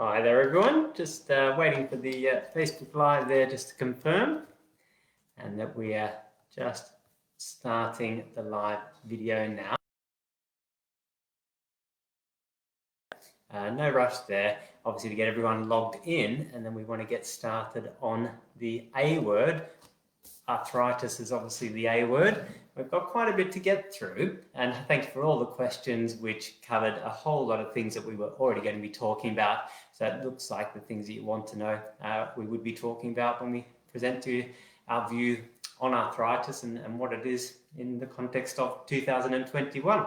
Hi there everyone, just waiting for the Facebook Live there just to confirm and that we are just starting the live video now. No rush there, obviously to get everyone logged in, and then we want to get started on the A word. Arthritis is obviously the A word. We've got quite a bit to get through, and thanks for all the questions which covered a whole lot of things that we were already going to be talking about. So it looks like the things that you want to know we would be talking about when we present to you our view on arthritis and what it is in the context of 2021.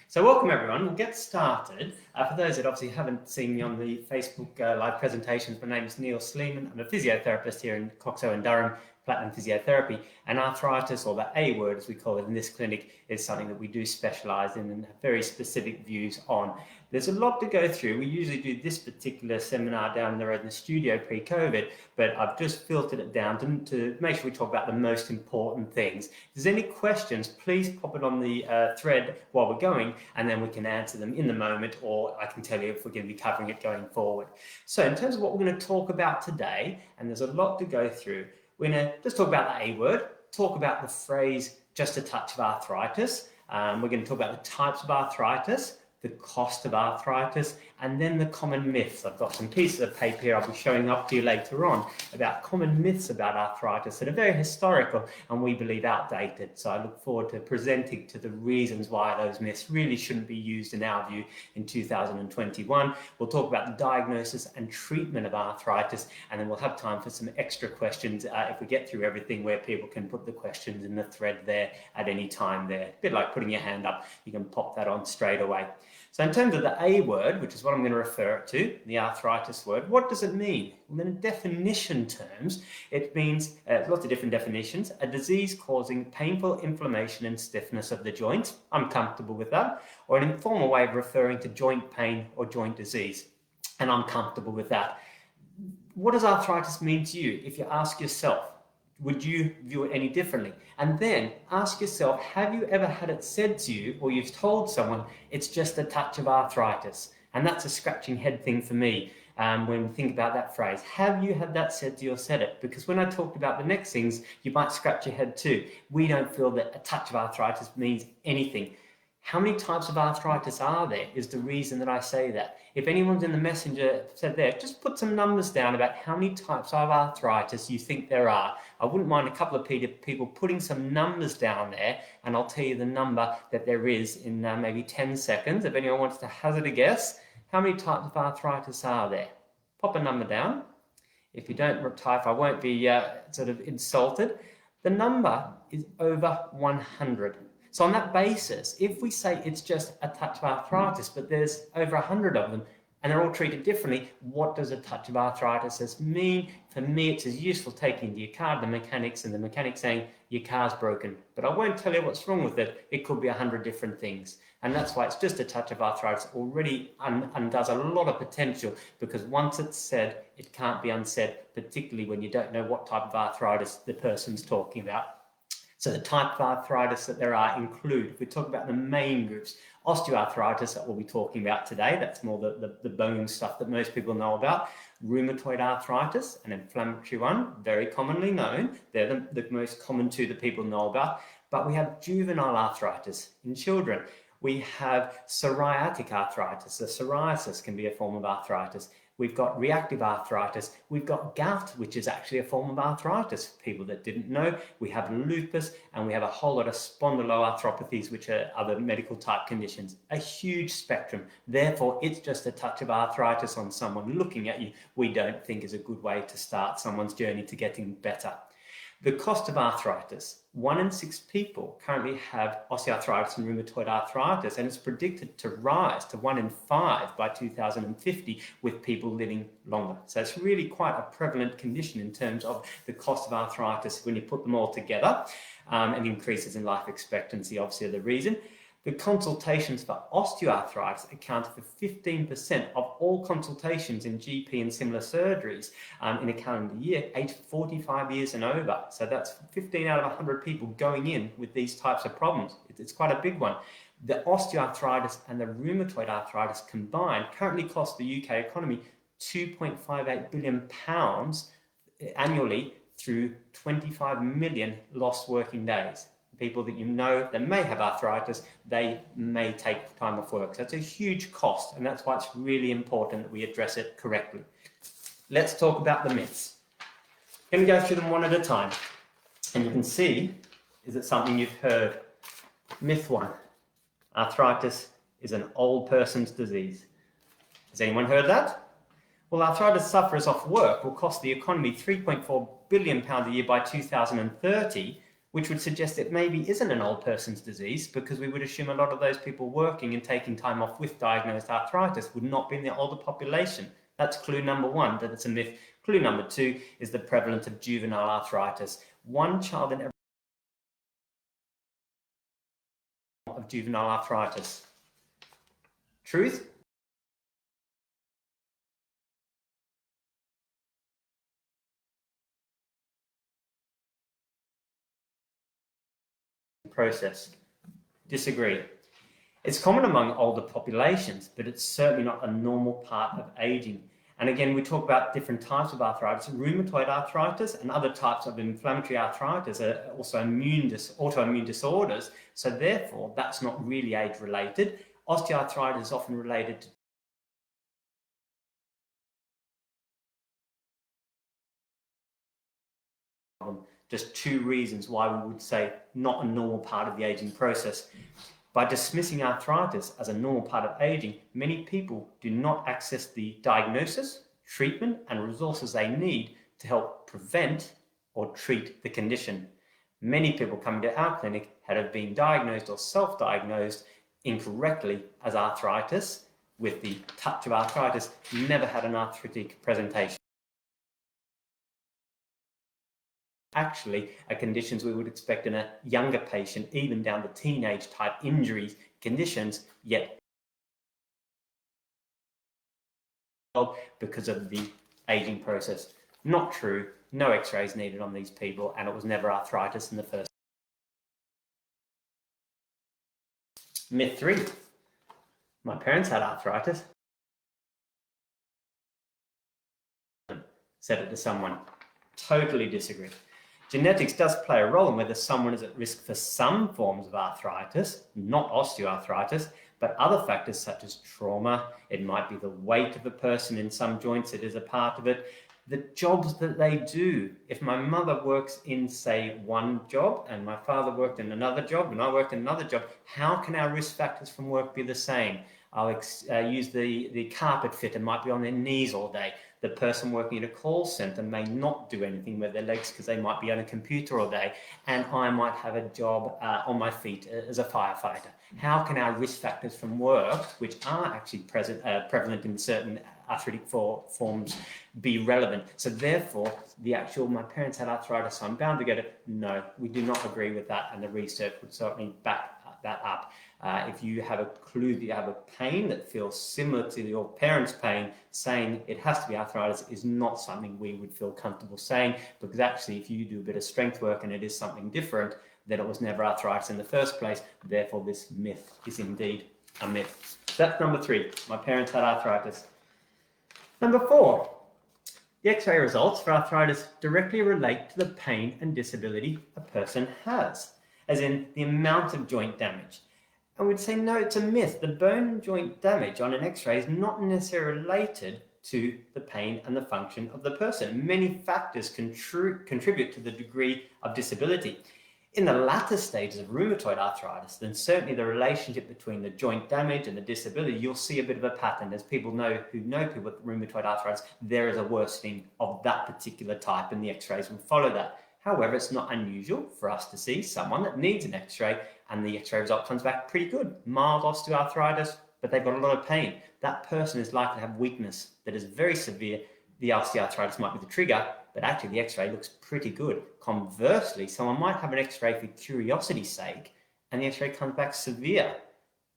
So welcome everyone, we'll get started. For those that obviously haven't seen me on the Facebook live presentations, my name is Neil Sleeman. I'm a physiotherapist here in Coxo and Durham, Platinum Physiotherapy, and arthritis, or the A word as we call it in this clinic, is something that we do specialise in and have very specific views on. There's a lot to go through. We usually do this particular seminar down there in the studio pre-COVID, but I've just filtered it down to make sure we talk about the most important things. If there's any questions, please pop it on the thread while we're going, and then we can answer them in the moment, or I can tell you if we're going to be covering it going forward. So in terms of what we're going to talk about today, and there's a lot to go through, we're going to just talk about the A word, talk about the phrase just a touch of arthritis. We're going to talk about the types of arthritis, the cost of arthritis, and then the common myths. I've got some pieces of paper here I'll be showing up to you later on about common myths about arthritis that are very historical and we believe outdated. So I look forward to presenting to the reasons why those myths really shouldn't be used in our view in 2021. We'll talk about the diagnosis and treatment of arthritis, and then we'll have time for some extra questions if we get through everything, where people can put the questions in the thread there at any time there. A bit like putting your hand up, you can pop that on straight away. So in terms of the A word, which is what I'm going to refer it to, the arthritis word, what does it mean? Well, in definition terms, it means lots of different definitions: a disease causing painful inflammation and stiffness of the joints. I'm comfortable with that. Or an informal way of referring to joint pain or joint disease, and I'm comfortable with that. What does arthritis mean to you? If you ask yourself, would you view it any differently? And then ask yourself, have you ever had it said to you, or you've told someone, it's just a touch of arthritis? And that's a scratching head thing for me when we think about that phrase. Have you had that said to you or said it? Because when I talked about the next things, you might scratch your head too. We don't feel that a touch of arthritis means anything. How many types of arthritis are there is the reason that I say that. If anyone's in the messenger said there, just put some numbers down about how many types of arthritis you think there are. I wouldn't mind a couple of people putting some numbers down there, and I'll tell you the number that there is in maybe 10 seconds. If anyone wants to hazard a guess, how many types of arthritis are there? Pop a number down. If you don't type, I won't be sort of insulted. The number is over 100. So on that basis, if we say it's just a touch of arthritis, but there's over 100 of them, and they're all treated differently, what does a touch of arthritis mean? For me, it's as useful taking to your car to the mechanics, and the mechanic saying, your car's broken. But I won't tell you what's wrong with it. It could be 100 different things. And that's why it's just a touch of arthritis already undoes a lot of potential, because once it's said, it can't be unsaid, particularly when you don't know what type of arthritis the person's talking about. So the type of arthritis that there are include, if we talk about the main groups, osteoarthritis that we'll be talking about today, that's more the bone stuff that most people know about. Rheumatoid arthritis, an inflammatory one, very commonly known. They're the most common two that people know about. But we have juvenile arthritis in children. We have psoriatic arthritis. So psoriasis can be a form of arthritis. We've got reactive arthritis. We've got gout, which is actually a form of arthritis. For people that didn't know, we have lupus, and we have a whole lot of spondyloarthropathies, which are other medical type conditions. A huge spectrum. Therefore, it's just a touch of arthritis on someone looking at you, we don't think is a good way to start someone's journey to getting better. The cost of arthritis. 1 in 6 people currently have osteoarthritis and rheumatoid arthritis, and it's predicted to rise to 1 in 5 by 2050 with people living longer. So it's really quite a prevalent condition in terms of the cost of arthritis when you put them all together, and increases in life expectancy, obviously, are the reason. The consultations for osteoarthritis accounted for 15% of all consultations in GP and similar surgeries in a calendar year, aged 45 years and over. So that's 15 out of 100 people going in with these types of problems. It's quite a big one. The osteoarthritis and the rheumatoid arthritis combined currently cost the UK economy £2.58 billion annually through 25 million lost working days. People that you know that may have arthritis, they may take time off work. So it's a huge cost, and that's why it's really important that we address it correctly. Let's talk about the myths. I'm going to go through them one at a time. And you can see, is it something you've heard? Myth 1, arthritis is an old person's disease. Has anyone heard that? Well, arthritis sufferers off work will cost the economy £3.4 billion a year by 2030, which would suggest it maybe isn't an old person's disease, because we would assume a lot of those people working and taking time off with diagnosed arthritis would not be in the older population. That's clue number 1, that it's a myth. Clue number 2 is the prevalence of juvenile arthritis. One child in every of juvenile arthritis. Truth? Process. Disagree. It's common among older populations, but it's certainly not a normal part of aging. And again, we talk about different types of arthritis. Rheumatoid arthritis and other types of inflammatory arthritis are also autoimmune disorders. So therefore, that's not really age-related. Osteoarthritis is often related to just 2 reasons why we would say not a normal part of the aging process. By dismissing arthritis as a normal part of aging, many people do not access the diagnosis, treatment, and resources they need to help prevent or treat the condition. Many people coming to our clinic have been diagnosed or self-diagnosed incorrectly as arthritis, with the touch of arthritis, never had an arthritic presentation. Actually are conditions we would expect in a younger patient, even down to teenage type injuries, conditions, yet because of the aging process. Not true, no x-rays needed on these people, and it was never arthritis in the first. Myth 3, my parents had arthritis. Said it to someone. Totally disagree. Genetics does play a role in whether someone is at risk for some forms of arthritis, not osteoarthritis, but other factors such as trauma. It might be the weight of a person in some joints, it is a part of it. The jobs that they do. If my mother works in, say, one job and my father worked in another job and I worked in another job, how can our risk factors from work be the same? I'll use the carpet fitter, might be on their knees all day. The person working at a call center may not do anything with their legs because they might be on a computer all day, and I might have a job on my feet as a firefighter. How can our risk factors from work, which are actually prevalent in certain arthritic forms, be relevant? So therefore, my parents had arthritis, so I'm bound to get it. No, we do not agree with that, and the research would certainly back that up. If you have a clue that you have a pain that feels similar to your parents' pain, saying it has to be arthritis is not something we would feel comfortable saying, because actually if you do a bit of strength work and it is something different, then it was never arthritis in the first place. Therefore, this myth is indeed a myth. So that's number 3. My parents had arthritis. Number 4. The X-ray results for arthritis directly relate to the pain and disability a person has, as in the amount of joint damage. And we'd say, no, it's a myth. The bone joint damage on an X-ray is not necessarily related to the pain and the function of the person. Many factors contribute to the degree of disability. In the latter stages of rheumatoid arthritis, then certainly the relationship between the joint damage and the disability, you'll see a bit of a pattern. As people who know people with rheumatoid arthritis, there is a worsening of that particular type, and the X-rays will follow that. However, it's not unusual for us to see someone that needs an X-ray and the X-ray result comes back pretty good. Mild osteoarthritis, but they've got a lot of pain. That person is likely to have weakness that is very severe. The osteoarthritis might be the trigger, but actually the X-ray looks pretty good. Conversely, someone might have an X-ray for curiosity's sake and the X-ray comes back severe.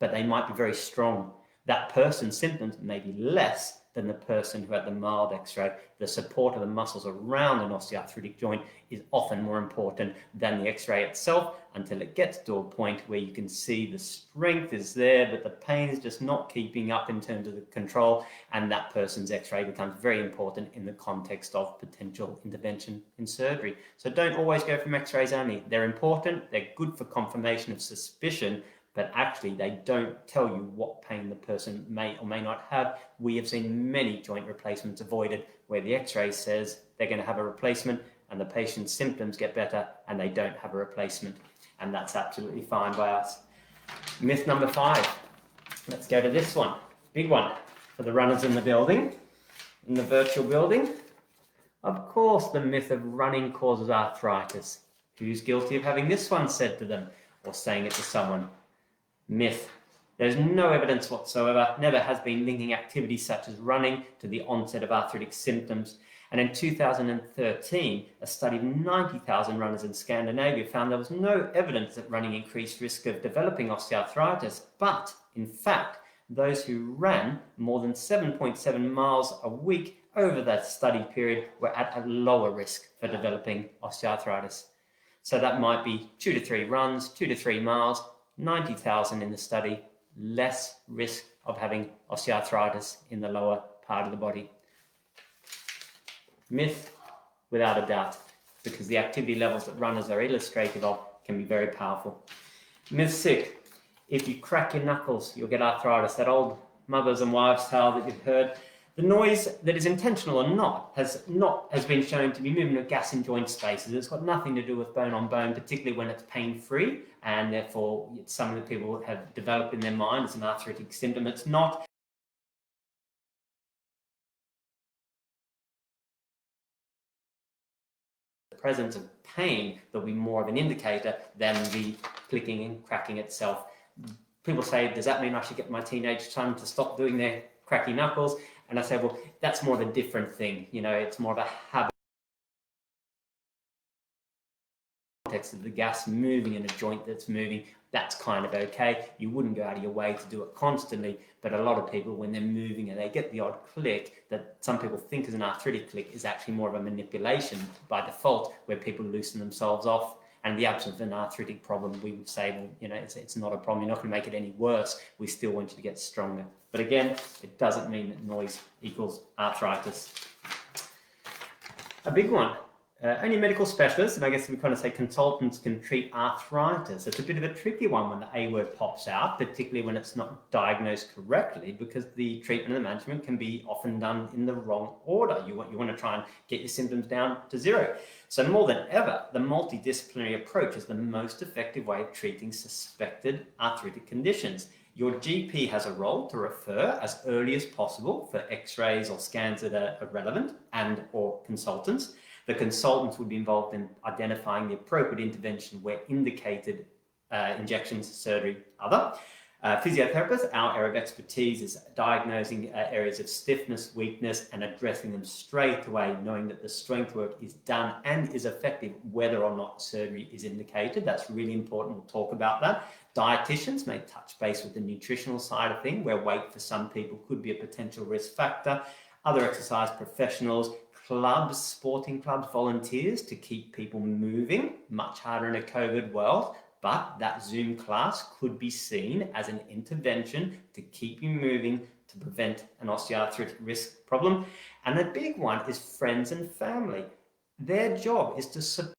but they might be very strong. That person's symptoms may be less than the person who had the mild x-ray. The support of the muscles around an osteoarthritic joint is often more important than the x-ray itself, until it gets to a point where you can see the strength is there, but the pain is just not keeping up in terms of the control, and that person's x-ray becomes very important in the context of potential intervention in surgery. So don't always go from x-rays only. They're important, they're good for confirmation of suspicion, but actually they don't tell you what pain the person may or may not have. We have seen many joint replacements avoided where the x-ray says they're going to have a replacement and the patient's symptoms get better and they don't have a replacement. And that's absolutely fine by us. Myth number 5. Let's go to this one. Big one for the runners in the building, in the virtual building. Of course, the myth of running causes arthritis. Who's guilty of having this one said to them or saying it to someone? Myth. There's no evidence whatsoever, never has been, linking activities such as running to the onset of arthritic symptoms. And in 2013, a study of 90,000 runners in Scandinavia found there was no evidence that running increased risk of developing osteoarthritis. But, in fact, those who ran more than 7.7 miles a week over that study period were at a lower risk for developing osteoarthritis. So that might be 2 to 3 runs, 2 to 3 miles, 90,000 in the study, less risk of having osteoarthritis in the lower part of the body. Myth, without a doubt, because the activity levels that runners are illustrative of can be very powerful. Myth 6, if you crack your knuckles, you'll get arthritis. That old mothers and wives tale that you've heard. The noise, that is intentional or not, has been shown to be movement of gas in joint spaces. It's got nothing to do with bone on bone, particularly when it's pain-free, and therefore some of the people have developed in their mind as an arthritic symptom. It's not. The presence of pain that will be more of an indicator than the clicking and cracking itself. People say, does that mean I should get my teenage son to stop doing their cracky knuckles? And I say, well, that's more of a different thing. You know, it's more of a habit. Context of the gas moving in a joint that's moving, that's kind of okay. You wouldn't go out of your way to do it constantly, but a lot of people, when they're moving and they get the odd click that some people think is an arthritic click, is actually more of a manipulation by default, where people loosen themselves off. And in the absence of an arthritic problem, we would say, well, you know, it's not a problem. You're not going to make it any worse. We still want you to get stronger. But again, it doesn't mean that noise equals arthritis. A big one. Only medical specialists, and I guess we kind of say consultants, can treat arthritis. It's a bit of a tricky one when the A word pops out, particularly when it's not diagnosed correctly, because the treatment and the management can be often done in the wrong order. You want to try and get your symptoms down to 0. So more than ever, the multidisciplinary approach is the most effective way of treating suspected arthritic conditions. Your GP has a role to refer as early as possible for x-rays or scans that are relevant and or consultants. The consultants would be involved in identifying the appropriate intervention where indicated, injections, surgery, other. Physiotherapists, our area of expertise is diagnosing areas of stiffness, weakness, and addressing them straight away, knowing that the strength work is done and is effective whether or not surgery is indicated. That's really important. We'll talk about that. Dietitians may touch base with the nutritional side of things, where weight for some people could be a potential risk factor. Other exercise professionals, clubs, sporting clubs, volunteers to keep people moving, much harder in a COVID world. But that Zoom class could be seen as an intervention to keep you moving to prevent an osteoarthritic risk problem. And the big one is friends and family. Their job is to support.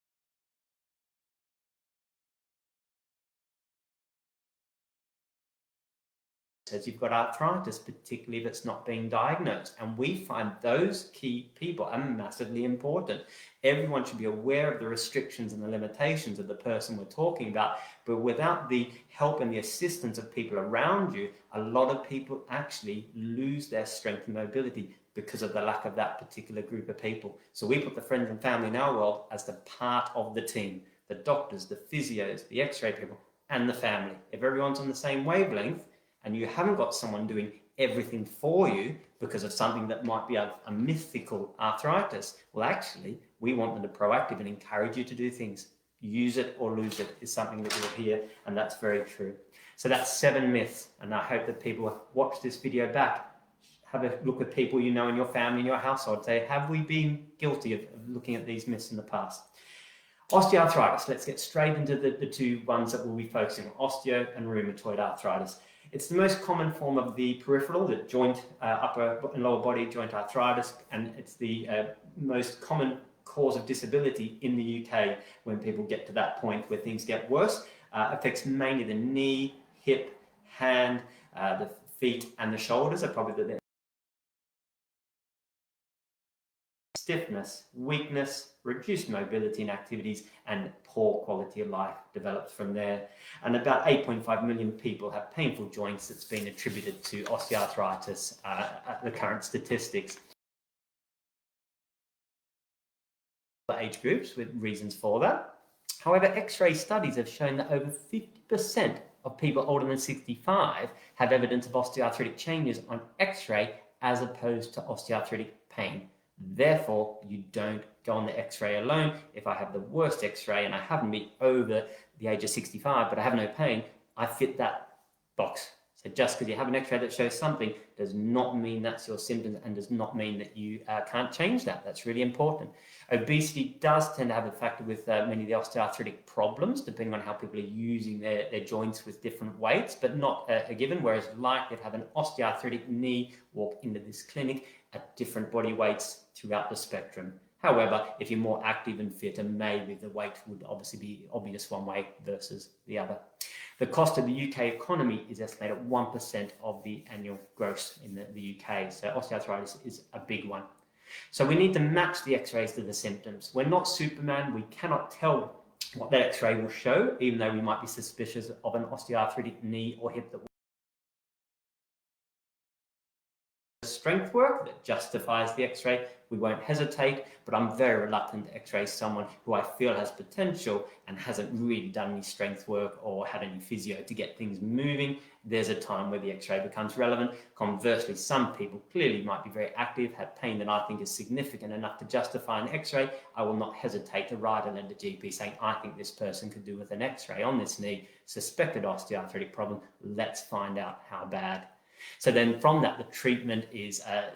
Says you've got arthritis, particularly if it's not being diagnosed. And we find those key people are massively important. Everyone should be aware of the restrictions and the limitations of the person we're talking about, but without the help and the assistance of people around you, a lot of people actually lose their strength and mobility because of the lack of that particular group of people. So we put the friends and family in our world as the part of the team, the doctors, the physios, the x-ray people, and the family. If everyone's on the same wavelength, and you haven't got someone doing everything for you because of something that might be a mythical arthritis, well, actually, we want them to be proactive and encourage you to do things. use it or lose it is something that you'll hear, and that's very true. So that's 7 myths, and I hope that people watch this video back. Have a look at people you know in your family, in your household. Say, have we been guilty of looking at these myths in the past? Osteoarthritis. Let's get straight into the two ones that we'll be focusing on, osteo and rheumatoid arthritis. It's the most common form of the peripheral, the joint, upper and lower body joint arthritis, and it's the most common cause of disability in the UK when people get to that point where things get worse. Affects mainly the knee, hip, hand, the feet, and the shoulders are probably the stiffness, weakness, reduced mobility in activities, and poor quality of life develops from there. And about 8.5 million people have painful joints that's been attributed to osteoarthritis at the current statistics. Age groups with reasons for that. However, X-ray studies have shown that over 50% of people older than 65 have evidence of osteoarthritic changes on X-ray as opposed to osteoarthritic pain. Therefore, you don't go on the X-ray alone. If I have the worst X-ray and I haven't been over the age of 65, but I have no pain, I fit that box. So just because you have an X-ray that shows something does not mean that's your symptoms, and does not mean that you can't change that. That's really important. Obesity does tend to have a factor with many of the osteoarthritic problems, depending on how people are using their joints with different weights, but not a given, whereas likely to have an osteoarthritic knee walk into this clinic at different body weights throughout the spectrum. However, if you're more active and fitter, maybe the weight would obviously be obvious one way versus the other. The cost of the UK economy is estimated at 1% of the annual gross in the UK. So osteoarthritis is a big one. So we need to match the X-rays to the symptoms. We're not Superman. We cannot tell what that X-ray will show, even though we might be suspicious of an osteoarthritic knee or hip that strength work that justifies the X-ray, we won't hesitate, but I'm very reluctant to X-ray someone who I feel has potential and hasn't really done any strength work or had any physio to get things moving. There's a time where the X-ray becomes relevant. Conversely, some people clearly might be very active, have pain that I think is significant enough to justify an X-ray. I will not hesitate to write a letter to GP saying, I think this person could do with an X-ray on this knee, suspected osteoarthritic problem. Let's find out how bad. So then from that, the treatment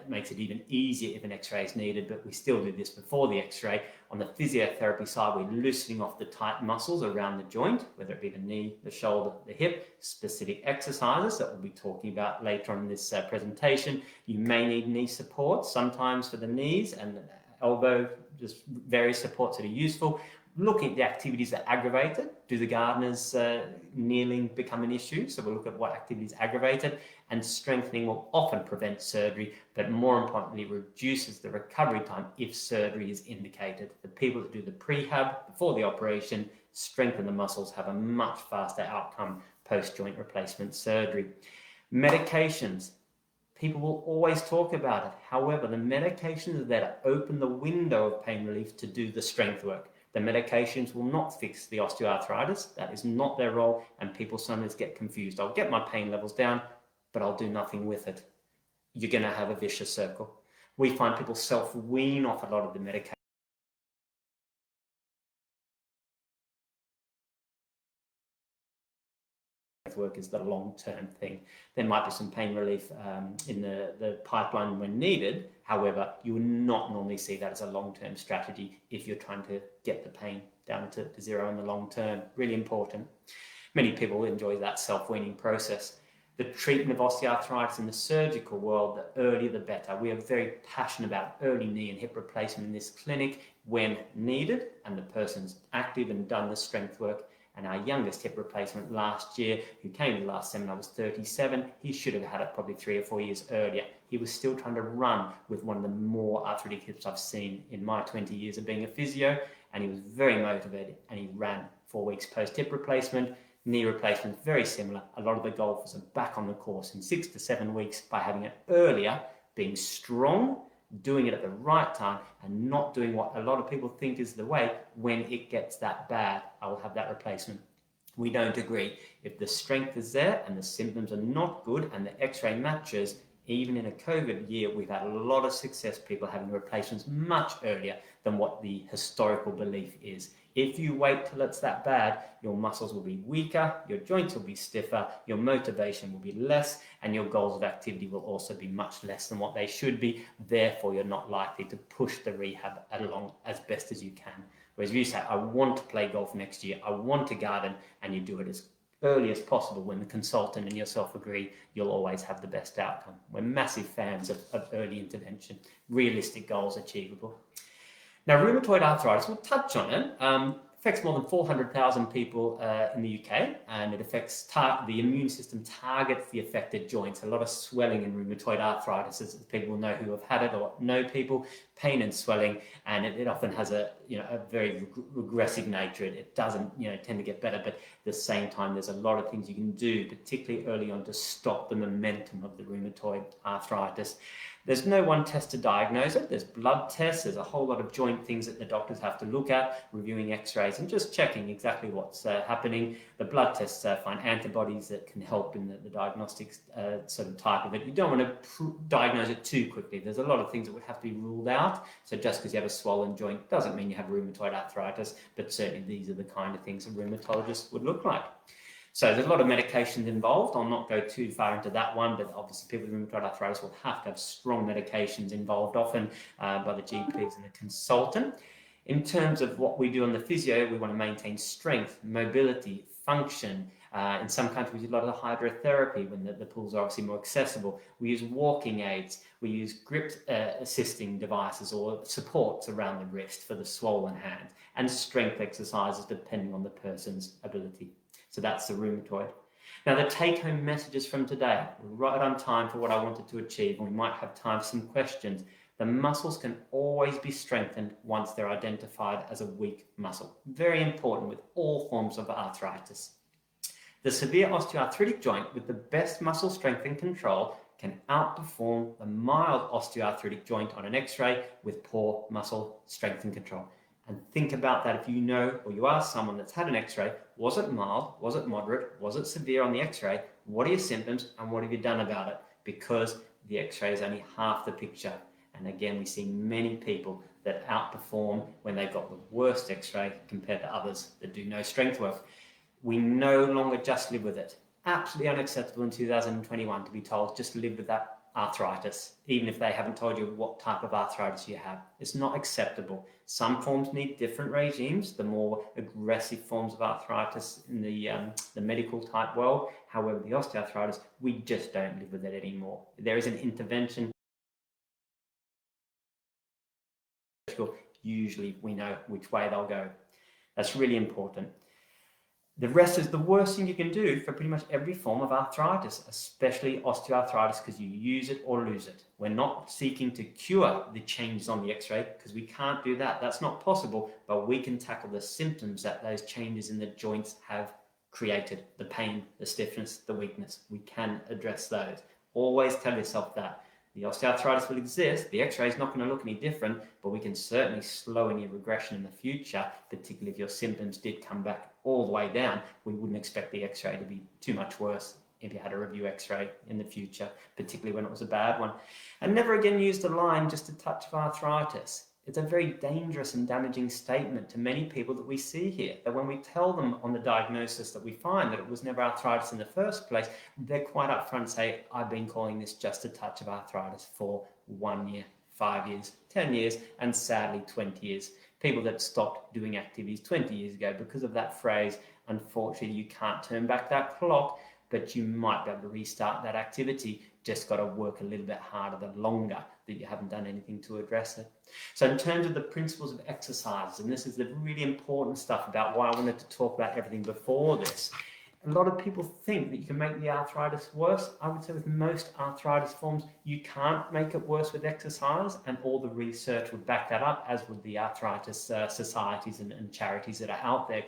makes it even easier if an X-ray is needed, but we still do this before the X-ray. On the physiotherapy side, we're loosening off the tight muscles around the joint, whether it be the knee, the shoulder, the hip, specific exercises that we'll be talking about later on in this presentation. You may need knee support, sometimes for the knees, and elbow, just various supports that are useful. Looking at the activities that aggravate it. Do the gardeners kneeling become an issue? So we'll look at what activities aggravate it, and strengthening will often prevent surgery, but more importantly, reduces the recovery time if surgery is indicated. The people that do the prehab before the operation, strengthen the muscles, have a much faster outcome post-joint replacement surgery. Medications. People will always talk about it. However, the medications are there to open the window of pain relief to do the strength work. The medications will not fix the osteoarthritis. That is not their role, and people sometimes get confused. I'll get my pain levels down, but I'll do nothing with it. You're going to have a vicious circle. We find people self-wean off a lot of the medication. Work is the long-term thing. There might be some pain relief in the pipeline when needed. However, you will not normally see that as a long-term strategy if you're trying to get the pain down to zero in the long term. Really important. Many people enjoy that self-weaning process. The treatment of osteoarthritis in the surgical world, the earlier the better. We are very passionate about early knee and hip replacement in this clinic when needed, and the person's active and done the strength work. And our youngest hip replacement last year, who came to the last seminar, was 37. He should have had it probably 3 or 4 years earlier. He was still trying to run with one of the more arthritic hips I've seen in my 20 years of being a physio. And he was very motivated, and he ran 4 weeks post-hip replacement. Knee replacement, very similar. A lot of the golfers are back on the course in 6 to 7 weeks by having it earlier, being strong, doing it at the right time, and not doing what a lot of people think is the way. When it gets that bad, I will have that replacement. We don't agree. If the strength is there and the symptoms are not good and the X-ray matches, even in a COVID year, we've had a lot of success, people having replacements much earlier than what the historical belief is. If you wait till it's that bad, your muscles will be weaker, your joints will be stiffer, your motivation will be less, and your goals of activity will also be much less than what they should be. Therefore, you're not likely to push the rehab along as best as you can. Whereas if you say, I want to play golf next year, I want to garden, and you do it as early as possible when the consultant and yourself agree, you'll always have the best outcome. We're massive fans of early intervention, realistic goals achievable. Now, rheumatoid arthritis, we'll touch on it, affects more than 400,000 people in the UK, and it affects the immune system targets the affected joints. A lot of swelling in rheumatoid arthritis, as people know who have had it or know people, pain and swelling, and it often has a very regressive nature. It doesn't tend to get better, but at the same time, there's a lot of things you can do, particularly early on, to stop the momentum of the rheumatoid arthritis. There's no one test to diagnose it. There's blood tests. There's a whole lot of joint things that the doctors have to look at, reviewing x-rays and just checking exactly what's happening. The blood tests find antibodies that can help in the diagnostic sort of type of it. You don't want to diagnose it too quickly. There's a lot of things that would have to be ruled out. So just because you have a swollen joint doesn't mean you have rheumatoid arthritis, but certainly these are the kind of things a rheumatologist would look like. So there's a lot of medications involved. I'll not go too far into that one, but obviously people with rheumatoid arthritis will have to have strong medications involved, often by the GPs and the consultant. In terms of what we do on the physio, we want to maintain strength, mobility, function. In some countries, we use a lot of hydrotherapy when the pools are obviously more accessible. We use walking aids. We use grip assisting devices or supports around the wrist for the swollen hand, and strength exercises depending on the person's ability. So that's the rheumatoid. Now, the take-home messages from today, we're right on time for what I wanted to achieve, and we might have time for some questions. The muscles can always be strengthened once they're identified as a weak muscle. Very important with all forms of arthritis. The severe osteoarthritic joint with the best muscle strength and control can outperform the mild osteoarthritic joint on an x-ray with poor muscle strength and control. And think about that if you know or you are someone that's had an x-ray. Was it mild? Was it moderate? Was it severe on the x-ray? What are your symptoms and what have you done about it? Because the x-ray is only half the picture. And again, we see many people that outperform when they've got the worst x-ray compared to others that do no strength work. We no longer just live with it. Absolutely unacceptable in 2021 to be told just live with that arthritis, even if they haven't told you what type of arthritis you have. It's not acceptable. Some forms need different regimes, the more aggressive forms of arthritis in the medical type world. However, the osteoarthritis, we just don't live with it anymore. There is an intervention. Usually we know which way they'll go. That's really important. The rest is the worst thing you can do for pretty much every form of arthritis, especially osteoarthritis, because you use it or lose it. We're not seeking to cure the changes on the x-ray because we can't do that. That's not possible, but we can tackle the symptoms that those changes in the joints have created, the pain, the stiffness, the weakness. We can address those. Always tell yourself that. The osteoarthritis will exist, the x-ray is not going to look any different, but we can certainly slow any regression in the future, particularly if your symptoms did come back all the way down. We wouldn't expect the x-ray to be too much worse if you had a review x-ray in the future, particularly when it was a bad one. And never again use the line, just a touch of arthritis. It's a very dangerous and damaging statement to many people that we see here, that when we tell them on the diagnosis that we find that it was never arthritis in the first place, they're quite upfront and say, I've been calling this just a touch of arthritis for 1 year, 5 years, 10 years, and sadly 20 years. People that stopped doing activities 20 years ago because of that phrase. Unfortunately, you can't turn back that clock, but you might be able to restart that activity. Just got to work a little bit harder the longer that you haven't done anything to address it. So in terms of the principles of exercise, and this is the really important stuff about why I wanted to talk about everything before this. A lot of people think that you can make the arthritis worse. I would say with most arthritis forms, you can't make it worse with exercise, and all the research would back that up, as would the arthritis societies and charities that are out there.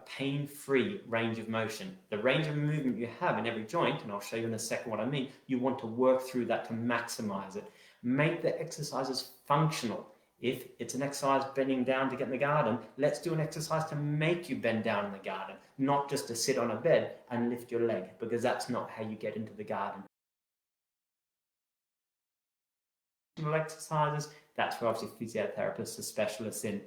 Pain-free range of motion. The range of movement you have in every joint, and I'll show you in a second what I mean, you want to work through that to maximize it. Make the exercises functional. If it's an exercise bending down to get in the garden, let's do an exercise to make you bend down in the garden, not just to sit on a bed and lift your leg, because that's not how you get into the garden. exercises. That's where obviously physiotherapists are specialists in.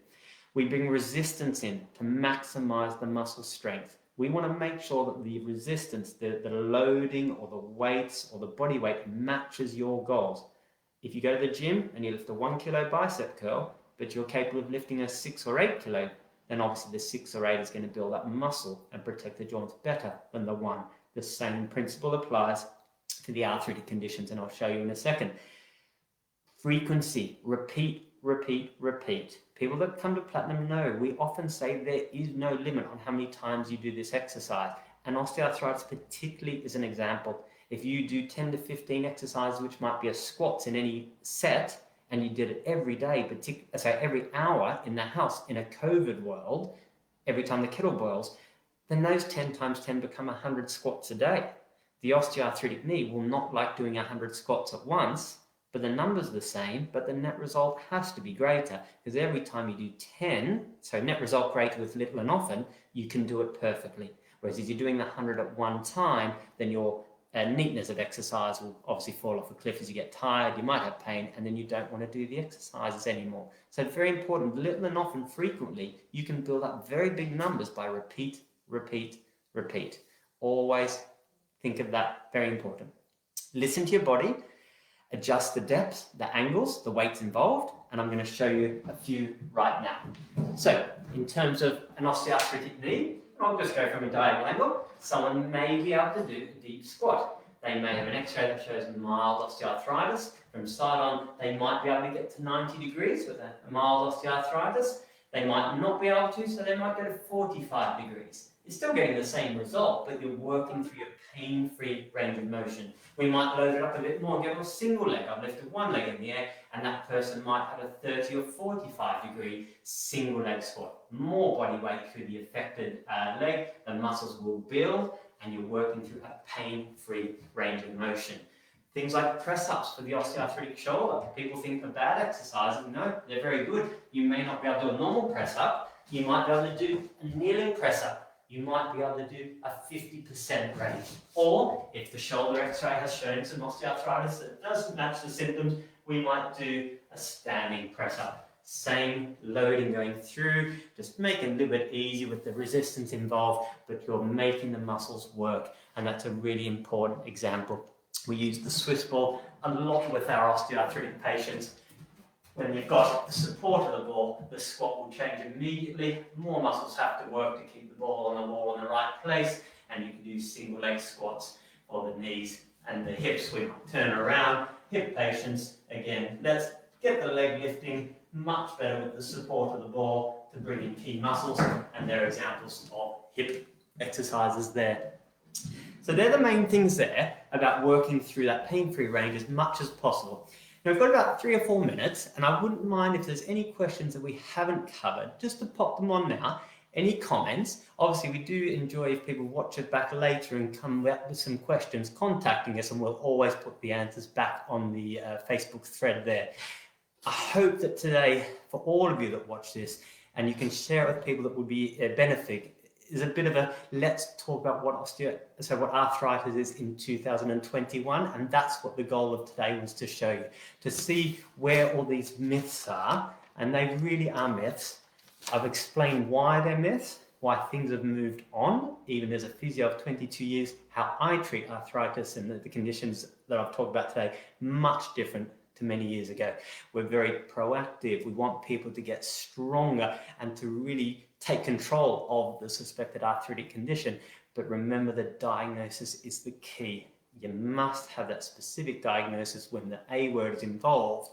We bring resistance in to maximize the muscle strength. We want to make sure that the resistance, the loading or the weights or the body weight matches your goals. If you go to the gym and you lift a 1 kilo bicep curl, but you're capable of lifting a 6 or 8 kilo, then obviously the 6 or 8 is going to build up muscle and protect the joints better than the 1. The same principle applies to the arthritic conditions, and I'll show you in a second. Frequency, repeat, repeat, repeat. People that come to Platinum know we often say there is no limit on how many times you do this exercise, and osteoarthritis particularly is an example. If you do 10 to 15 exercises, which might be a squats in any set, and you did it every day, every hour in the house in a COVID world, every time the kettle boils, then those 10 times 10 become 100 squats a day. The osteoarthritic knee will not like doing 100 squats at once, but the numbers are the same, but the net result has to be greater, because every time you do 10, so net result greater with little and often, you can do it perfectly. Whereas if you're doing the 100 at one time, then your neatness of exercise will obviously fall off a cliff as you get tired, you might have pain, and then you don't want to do the exercises anymore. So it's very important, little and often, frequently, you can build up very big numbers by repeat, repeat, repeat. Always think of that, very important. Listen to your body, adjust the depths, the angles, the weights involved, and I'm going to show you a few right now. So, in terms of an osteoarthritic knee, I'll just go from a diagonal angle. Someone may be able to do a deep squat. They may have an x-ray that shows mild osteoarthritis. From side on, they might be able to get to 90 degrees with a mild osteoarthritis. They might not be able to, so they might go to 45 degrees. You're still getting the same result, but you're working through your pain-free range of motion. We might load it up a bit more and go a single leg. I've lifted one leg in the air, and that person might have a 30 or 45 degree single leg squat. More body weight through the affected leg, the muscles will build, and you're working through a pain-free range of motion. Things like press-ups for the osteoarthritic shoulder. People think they're bad exercises. No, they're very good. You may not be able to do a normal press-up. You might be able to do a kneeling press-up. You might be able to do a 50% range. Or, if the shoulder x-ray has shown some osteoarthritis that doesn't match the symptoms, we might do a standing press-up. Same loading going through, just make it a little bit easier with the resistance involved, but you're making the muscles work, and that's a really important example. We use the Swiss ball a lot with our osteoarthritic patients. When you've got the support of the ball, the squat will change immediately. More muscles have to work to keep the ball on the wall in the right place, and you can do single leg squats for the knees and the hips. We turn around, hip patients, again, let's get the leg lifting much better with the support of the ball to bring in key muscles, and there are examples of hip exercises there. So they're the main things there about working through that pain-free range as much as possible. Now we've got about 3 or 4 minutes, and I wouldn't mind if there's any questions that we haven't covered, just to pop them on now. Any comments? Obviously, we do enjoy if people watch it back later and come back with some questions, contacting us, and we'll always put the answers back on the Facebook thread there. I hope that today, for all of you that watch this, and you can share it with people that would be benefit, is a bit of a let's talk about what arthritis is in 2021, and that's what the goal of today was to show you, to see where all these myths are, and they really are myths. I've explained why they're myths, why things have moved on, even as a physio of 22 years, how I treat arthritis and the conditions that I've talked about today, much different to many years ago. We're very proactive. We want people to get stronger and to really take control of the suspected arthritic condition. But remember, the diagnosis is the key. You must have that specific diagnosis when the A word is involved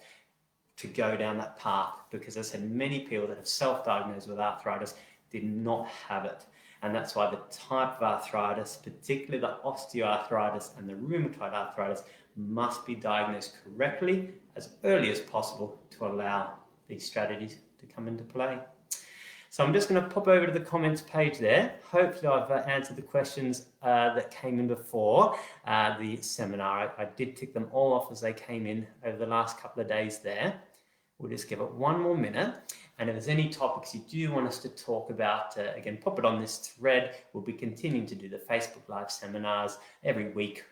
to go down that path, because as I said, many people that have self-diagnosed with arthritis did not have it. And that's why the type of arthritis, particularly the osteoarthritis and the rheumatoid arthritis, must be diagnosed correctly as early as possible to allow these strategies to come into play. So I'm just going to pop over to the comments page there. Hopefully I've answered the questions that came in before the seminar. I did tick them all off as they came in over the last couple of days there. We'll just give it one more minute. And if there's any topics you do want us to talk about, again, pop it on this thread. We'll be continuing to do the Facebook Live seminars every week,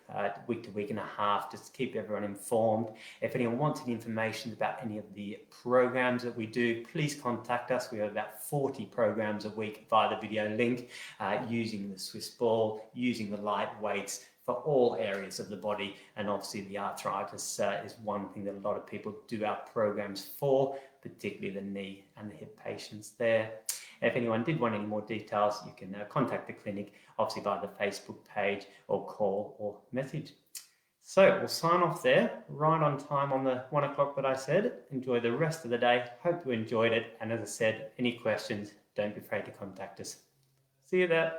week to week and a half, just to keep everyone informed. If anyone wants any information about any of the programs that we do, please contact us. We have about 40 programs a week via the video link, using the Swiss ball, using the light weights, for all areas of the body. And obviously the arthritis is one thing that a lot of people do our programs for, particularly the knee and the hip patients there. If anyone did want any more details, you can contact the clinic, obviously via the Facebook page, or call or message. So we'll sign off there, right on time on the 1 o'clock that I said. Enjoy the rest of the day. Hope you enjoyed it. And as I said, any questions, don't be afraid to contact us. See you there.